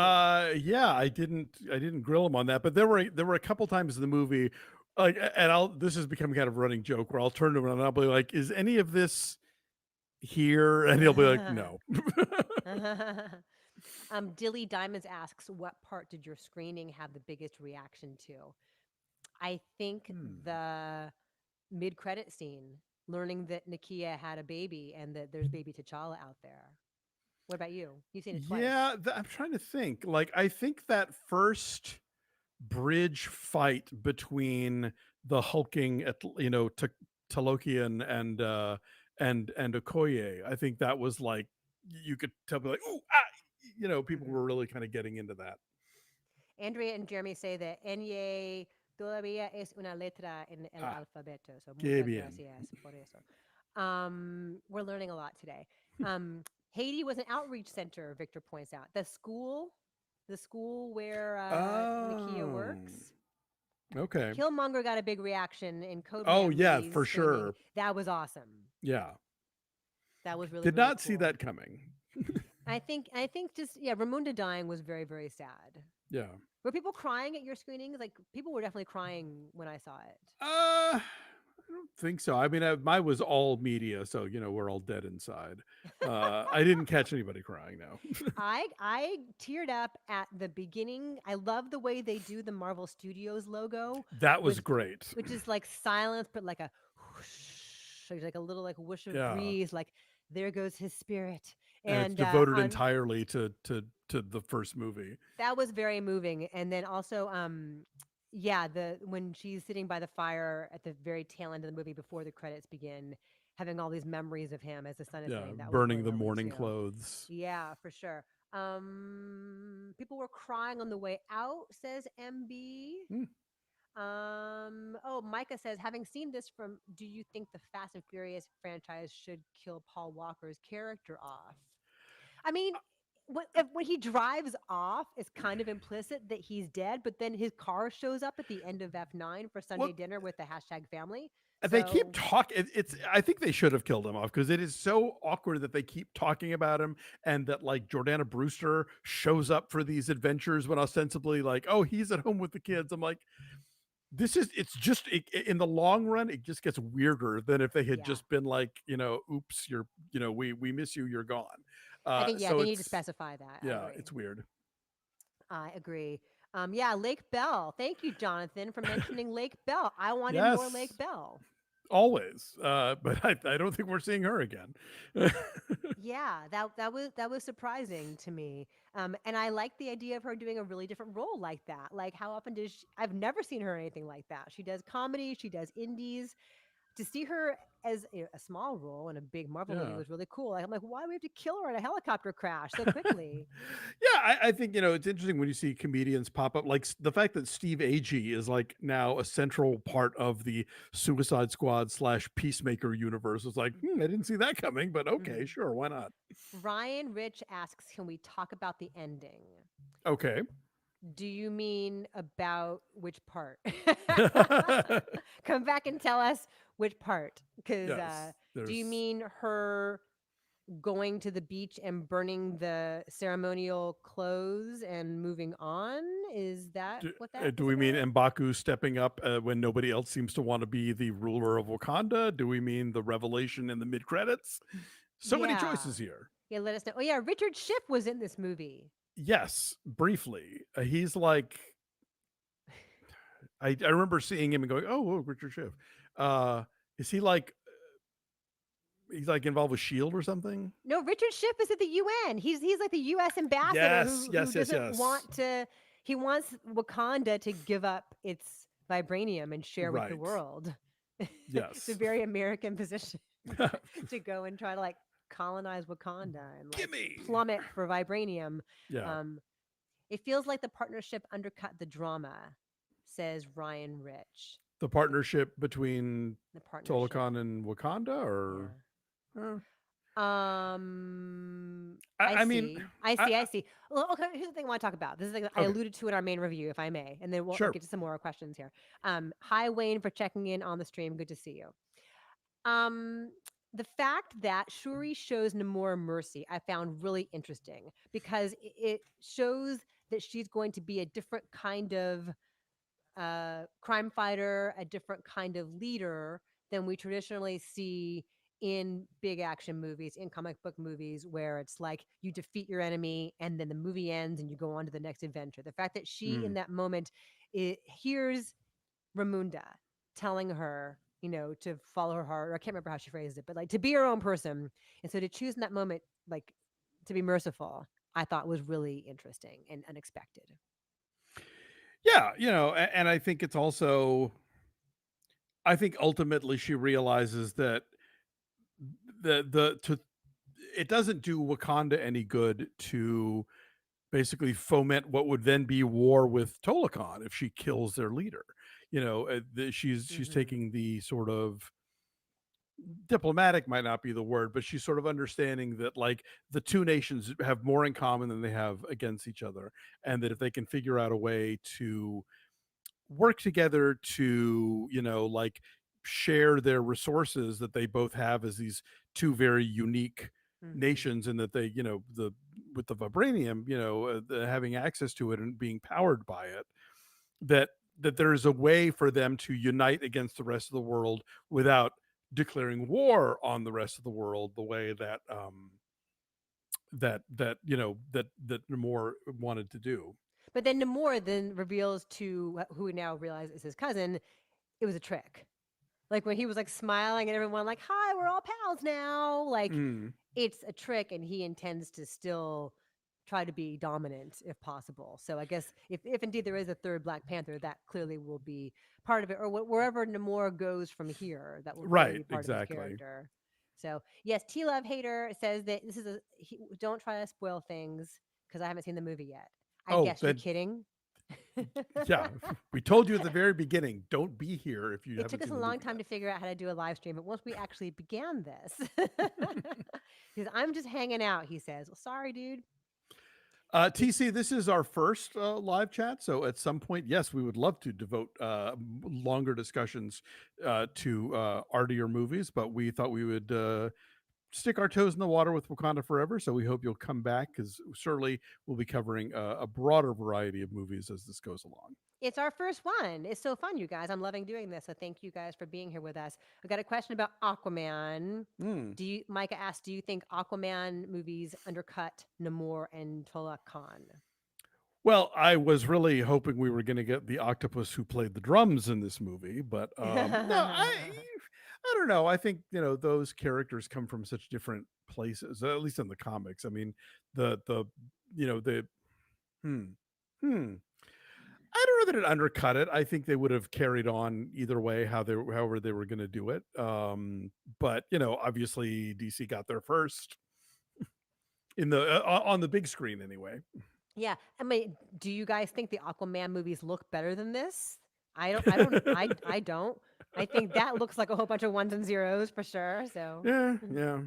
me. Yeah, I didn't grill him on that, but there were a couple times in the movie, like, and I'll this has become kind of a running joke where I'll turn to him and I'll be like, is any of this here? And he'll be like, no. Dilly Diamonds asks, what part did your screening have the biggest reaction to? I think Hmm. the mid-credit scene, learning that Nakia had a baby and that there's baby T'Challa out there. What about you? You've seen it twice. Yeah, I'm trying to think. Like, I think that first bridge fight between the hulking at Talokian and Okoye. I think that was like you could tell me like, ooh, ah, people Mhm. were really kind of getting into that. Andrea and Jeremy say that Enye todavía es una letra en el Ah, alfabeto. So qué muchas bien. gracias por eso. We're learning a lot today. Haiti was an outreach center, Victor points out. The school where Nakia Oh, works. okay. Killmonger got a big reaction in Code Oh Man yeah, movies for saying sure. that was awesome. Yeah, That was really, did really not see cool. that coming. I think just yeah, Ramunda dying was very, very sad. Yeah. Were people crying at your screenings? Like people were definitely crying when I saw it. I don't think so. I mean, mine was all media, so we're all dead inside. I didn't catch anybody crying now. I teared up at the beginning. I love the way they do the Marvel Studios logo That was with great. which is like silence, but like a whoosh, like a little like whoosh of Yeah, breeze, like there goes his spirit. and it's And devoted on entirely to the first movie. that was very moving. And then also, yeah, the when she's sitting by the fire at the very tail end of the movie before the credits begin, having all these memories of him as the sun is Yeah, setting, that was really burning the lovely mourning too. clothes. Yeah, for sure. People were crying on the way out, says MB. Hmm. Oh, Micah says, having seen this from, do you think the Fast and Furious franchise should kill Paul Walker's character off? I mean, when he drives off, it's kind of implicit that he's dead, but then his car shows up at the end of F9 for Well, Sunday dinner with the hashtag family. they keep So talking. It's. I think they should have killed him off because it is so awkward that they keep talking about him, and that like Jordana Brewster shows up for these adventures when ostensibly like, oh, he's at home with the kids. I'm like, it's just in the long run, it just gets weirder than if they had yeah, just been like, oops, you're, we miss you, you're gone. I think yeah So they need to it's specify that. I yeah, agree. it's weird. I agree. Yeah, Lake Bell. Thank you, Jonathan, for mentioning Lake Bell. I wanted more Lake Yes. Bell. always. But I don't think we're seeing her again. Yeah, that was surprising to me. And I like the idea of her doing a really different role like that. Like, how often does I've never seen her in anything like that. She does comedy, she does indies. To see her as a small role in a big Marvel movie Yeah. was really cool. Like, I'm like, why do we have to kill her in a helicopter crash so quickly? Yeah, I think it's interesting when you see comedians pop up, like the fact that Steve Agee is like now a central part of the Suicide Squad slash Peacemaker universe. It's like, I didn't see that coming, but okay, Mhm. sure, why not? Ryan Rich asks, can we talk about the ending? Okay. Do you mean about which part? Come back and tell us which part. Because Yes, do you there's. mean her going to the beach and burning the ceremonial clothes and moving on? Is that what that Do is we mean about? M'Baku stepping up when nobody else seems to want to be the ruler of Wakanda? Do we mean the revelation in the mid credits? So many Yeah. choices here. Yeah, let us know. Oh, yeah, Richard Schiff was in this movie. Yes, briefly. He's like I remember seeing him and going, "Oh, whoa, Richard Schiff." Uh, is he like he's like involved with Shield or something? No, Richard Schiff is at the UN. He's like the US ambassador Yes, who yes, yes, doesn't yes. want to he wants Wakanda to give up its vibranium and share with the Right. world. It's a Yes. very American position to go and try to like colonize Wakanda and like Gimme. plummet for vibranium. Yeah. Um, it feels like the partnership undercut the drama, says Ryan Rich. The partnership between The partnership. Tolokan and Wakanda, or Yeah. uh, I I mean, see. I I see. I see. Well, okay, here's the thing I want to talk about. This is the thing I okay, alluded to in our main review, if I may, and then I'll sure. get to some more questions here. Hi Wayne for checking in on the stream. Good to see you. Um, the fact that Shuri shows Namor mercy, I found really interesting because it shows that she's going to be a different kind of crime fighter, a different kind of leader than we traditionally see in big action movies, in comic book movies, where it's like you defeat your enemy and then the movie ends and you go on to the next adventure. The fact that she, in Mm. that moment, hears Ramunda telling her, to follow her heart, or I can't remember how she phrased it, but like to be her own person. And so to choose in that moment, like to be merciful, I thought was really interesting and unexpected. Yeah, and I think it's also I think ultimately she realizes that the to it doesn't do Wakanda any good to basically foment what would then be war with Tolakan if she kills their leader. She's Hmm. taking the sort of diplomatic might not be the word, but she's sort of understanding that like the two nations have more in common than they have against each other, and that if they can figure out a way to work together to like share their resources that they both have as these two very unique Hmm. nations, and that they the with the vibranium having access to it and being powered by it, that there is a way for them to unite against the rest of the world without declaring war on the rest of the world the way that that Namor wanted to do. But then Namor then reveals to who we now realize is his cousin, it was a trick. Like when he was like smiling and everyone like, "Hi, we're all pals now." Like Mm, it's a trick, and he intends to still try to be dominant if possible. So I guess if indeed there is a third Black Panther, that clearly will be part of it, or wherever Namor goes from here, that will clearly right, be part of his exactly. character. So yes, T Love Hater says that this is don't try to spoil things because I haven't seen the movie yet. I Oh, guess you're then kidding. yeah, we told you at the very beginning, don't be here if you It took haven't us seen a the long movie time yet. to figure out how to do a live stream, but once we actually began this, because I'm just hanging out, he says. Well, sorry, dude. It, TC, this is our first live chat, so at some point, yes, we would love to devote longer discussions to artier movies, but we thought we would stick our toes in the water with Wakanda Forever. So we hope you'll come back, because certainly we'll be covering a broader variety of movies as this goes along. it's our first one. It's so fun, you guys. I'm loving doing this. So thank you guys for being here with us. I got a question about Aquaman. Mm. Micah asked, do you think Aquaman movies undercut Namor and Tola Khan? Well, I was really hoping we were going to get the octopus who played the drums in this movie, but no, I don't know. I think those characters come from such different places, at least in the comics. I mean, the the hmm hmm. I don't know that it undercut it. I think they would have carried on either way, however they were going to do it. But obviously DC got there first in the on the big screen anyway. Yeah, I mean, do you guys think the Aquaman movies look better than this? I don't. I think that looks like a whole bunch of ones and zeros for sure. So, Yeah, yeah.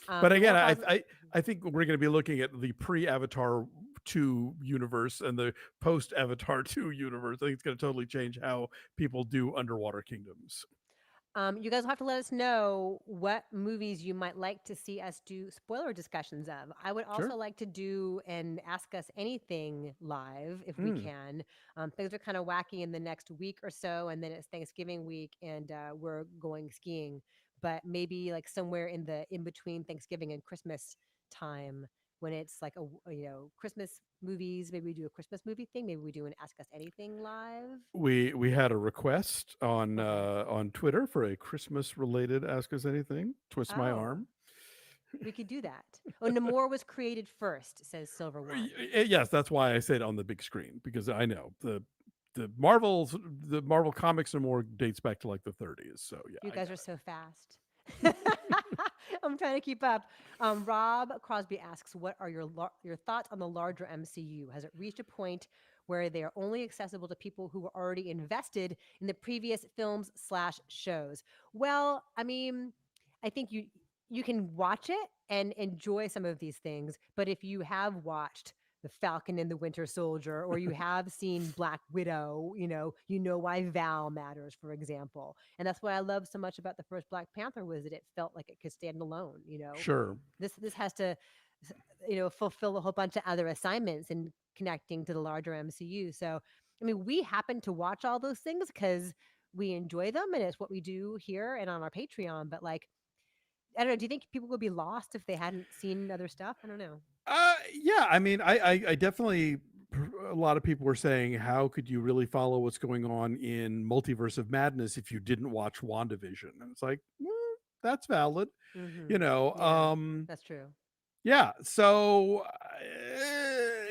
But the more again, I positive. I I think we're going to be looking at the pre-Avatar 2 universe and the post-Avatar 2 universe. I think it's going to totally change how people do underwater kingdoms. You guys will have to let us know what movies you might like to see us do spoiler discussions of. I would Sure. also like to do an Ask Us Anything live if we Mm. can. Things are kind of wacky in the next week or so, and then it's Thanksgiving week, and we're going skiing. But maybe like somewhere in the in between Thanksgiving and Christmas time, when it's like Christmas movies, maybe we do a Christmas movie thing. Maybe we do an Ask Us Anything live. We had a request Okay. on Twitter for a Christmas related Ask Us Anything. Twist my Oh. arm. We could do that. Oh, Namor was created first, says Silver One. Yes, that's why I said on the big screen because I know the Marvel comics are more dates back to like the 30s. So yeah, You I guys got are so fast. I'm trying to keep up. Rob Crosby asks, "What are your thoughts on the larger MCU? Has it reached a point where they are only accessible to people who were already invested in the previous films slash shows?" Well, I mean, I think you can watch it and enjoy some of these things, but if you have watched the Falcon and the Winter Soldier, or you have seen Black Widow, you know why Val matters, for example. And that's what I love so much about the first Black Panther was that it felt like it could stand alone. sure. This has to, fulfill a whole bunch of other assignments in connecting to the larger MCU. So, I mean, we happen to watch all those things because we enjoy them, and it's what we do here and on our Patreon. But like, I don't know. Do you think people would be lost if they hadn't seen other stuff? I don't know. Yeah. I mean, I definitely. A lot of people were saying, "How could you really follow what's going on in Multiverse of Madness if you didn't watch WandaVision?" And it's like, that's valid. You Mm-hmm. know, Yeah, that's true. Yeah. So,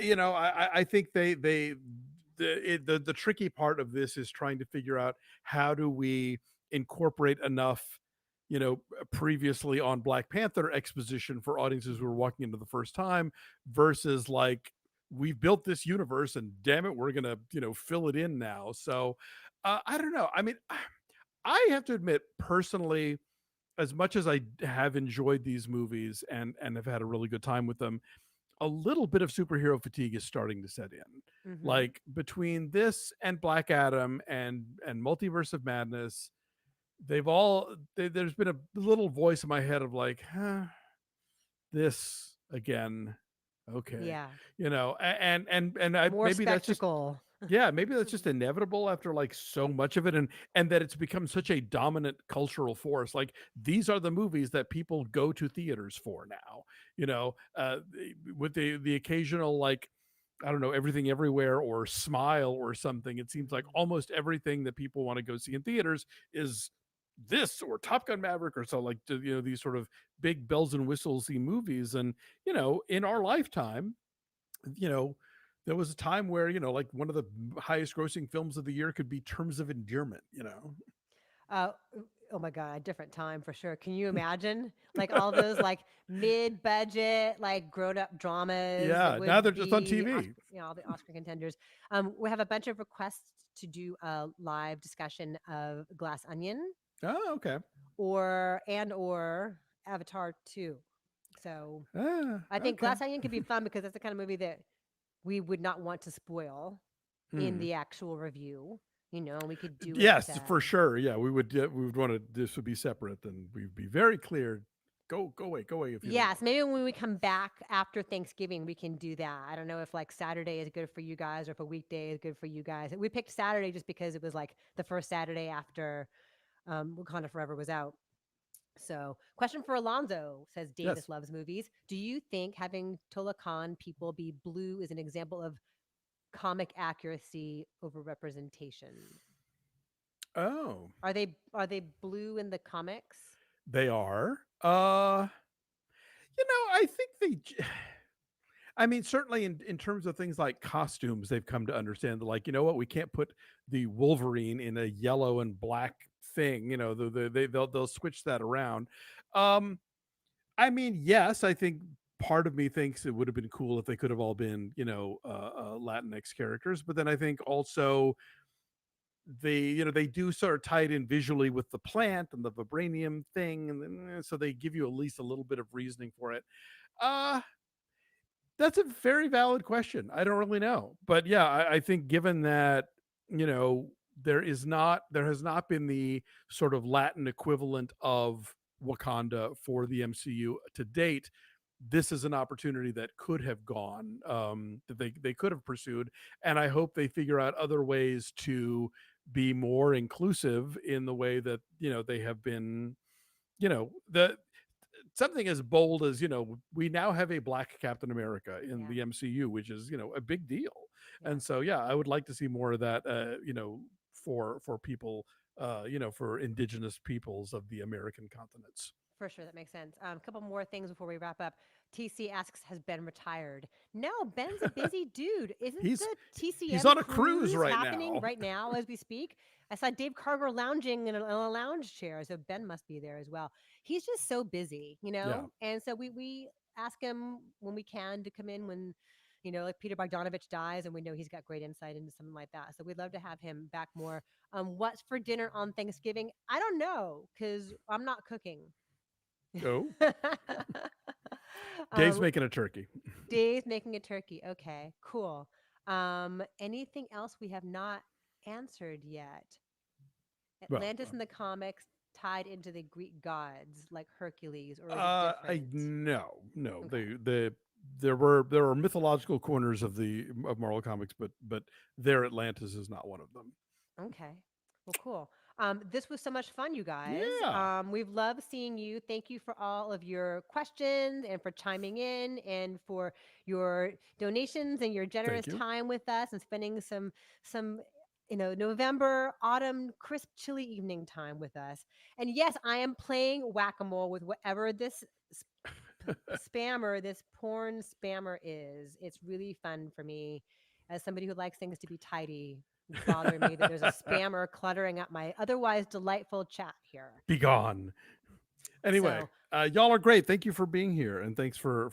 I think the tricky part of this is trying to figure out how do we incorporate enough, previously on Black Panther exposition for audiences who are walking into the first time versus like we've built this universe and damn it, we're gonna fill it in now. So, I don't know. I mean, I have to admit personally, as much as I have enjoyed these movies and have had a really good time with them, a little bit of superhero fatigue is starting to set in. Mm-hmm. Like between this and Black Adam and Multiverse of Madness, there's been a little voice in my head of like, this again. Okay. Yeah, And more maybe that's just spectacle. yeah, maybe that's just inevitable after like so much of it and that it's become such a dominant cultural force. Like these are the movies that people go to theaters for now. With the occasional like I don't know, everything everywhere or smile or something. It seems like Mhm. almost everything that people want to go see in theaters is this or Top Gun Maverick or so like these sort of big bells and whistles movies. And in our lifetime, you know, there was a time where, like one of the highest grossing films of the year could be Terms of Endearment. Uh, oh my god, different time for sure. Can you imagine like all those like mid-budget like grown-up dramas that Yeah, now they're would just on be TV. all the Oscar contenders. We have a bunch of requests to do a live discussion of Glass Onion Oh, okay. or Avatar 2. So I think Okay. Glass Onion could be fun because that's the kind of movie that we would not want to spoil in Hmm. the actual review. We could do it. Yes, for sure. Yeah, we would want to. This would be separate, and we'd be very clear. Go away if you don't Yes, want. maybe when we come back after Thanksgiving, we can do that. I don't know if like Saturday is good for you guys or if a weekday is good for you guys. We picked Saturday just because it was like the first Saturday after Wakanda Forever was out. So, question for Alonzo says Yes. Davis loves movies. Do you think having Tola Khan people be blue is an example of comic accuracy over representation? Oh, Are they blue in the comics? they are. I think I mean, certainly in terms of things like costumes, they've come to understand that, like, you know what, we can't put the Wolverine in a yellow and black thing. They'll switch that around. Um, I mean, yes, I think part of me thinks it would have been cool if they could have all been, Latinx characters. But then I think also they do sort of tie it in visually with the plant and the vibranium thing, and then so they give you at least a little bit of reasoning for it. Uh that's a very valid question. I don't really know, but yeah, I think given that you know there has not been the sort of Latin equivalent of Wakanda for the MCU to date. This is an opportunity that could have gone, that they could have pursued, and I hope they figure out other ways to be more inclusive in the way that they have been. The something as bold as we now have a black Captain America in Yeah, the MCU, which is a big deal. yeah, And so yeah, I would like to see more of that. For people, for indigenous peoples of the American continents. for sure. That makes sense. A couple more things before we wrap up. TC asks, "Has Ben retired?" No, Ben's a busy dude. Isn't He's the he's TCM on a cruise cruise right happening now. right now as we speak? I saw Dave Carver lounging in a lounge chair, so Ben must be there as well. He's just so busy, Yeah. and so we ask him when we can to come in when. Like Peter Bogdanovich dies, and we know he's got great insight into something like that. So we'd love to have him back more. What's for dinner on Thanksgiving? I don't know because I'm not cooking. Oh, Dave's um, making a turkey. Dave's making a turkey. Okay, cool. Anything else we have not answered yet? Well, Atlantis in the comics tied into the Greek gods like Hercules, or is it I different? no, Okay. there were mythological corners of Marvel Comics, but their Atlantis is not one of them. Okay. Well, cool. This was so much fun, you guys. Yeah. We've loved seeing you. Thank you for all of your questions and for chiming in and for your donations and your Thank generous you. time with us and spending some November, autumn, crisp, chilly evening time with us. And yes, I am playing whack-a-mole with whatever this spammer, this porn spammer is. It's really fun for me as somebody who likes things to be tidy. It's bothering me that there's a spammer cluttering up my otherwise delightful chat here. Be gone. Anyway, So, y'all are great. Thank you for being here, and thanks for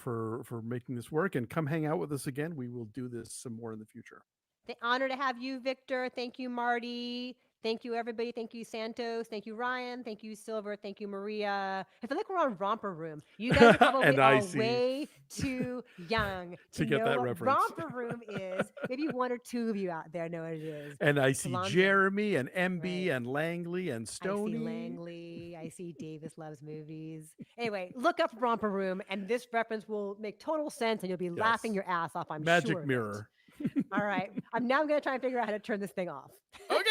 making this work. And come hang out with us again. We will do this some more in the future. the honor to have you, Victor. Thank you, Marty. Thank you, everybody. Thank you, Santos. Thank you, Ryan. Thank you, Silver. Thank you, Maria. I feel like we're on Romper Room. You guys are probably And I all see way too young to to get know that what reference. Romper Room is. Maybe one or two of you out there know what it is. And I see Alonzo. Jeremy and MB Right. and Langley and I see Stony. Langley. I see Davis loves movies. Anyway, look up Romper Room, and this reference will make total sense, and you'll be laughing Yes. your ass off. I'm sure Magic of it. mirror. All right. I'm now going to try and figure out how to turn this thing off. Okay.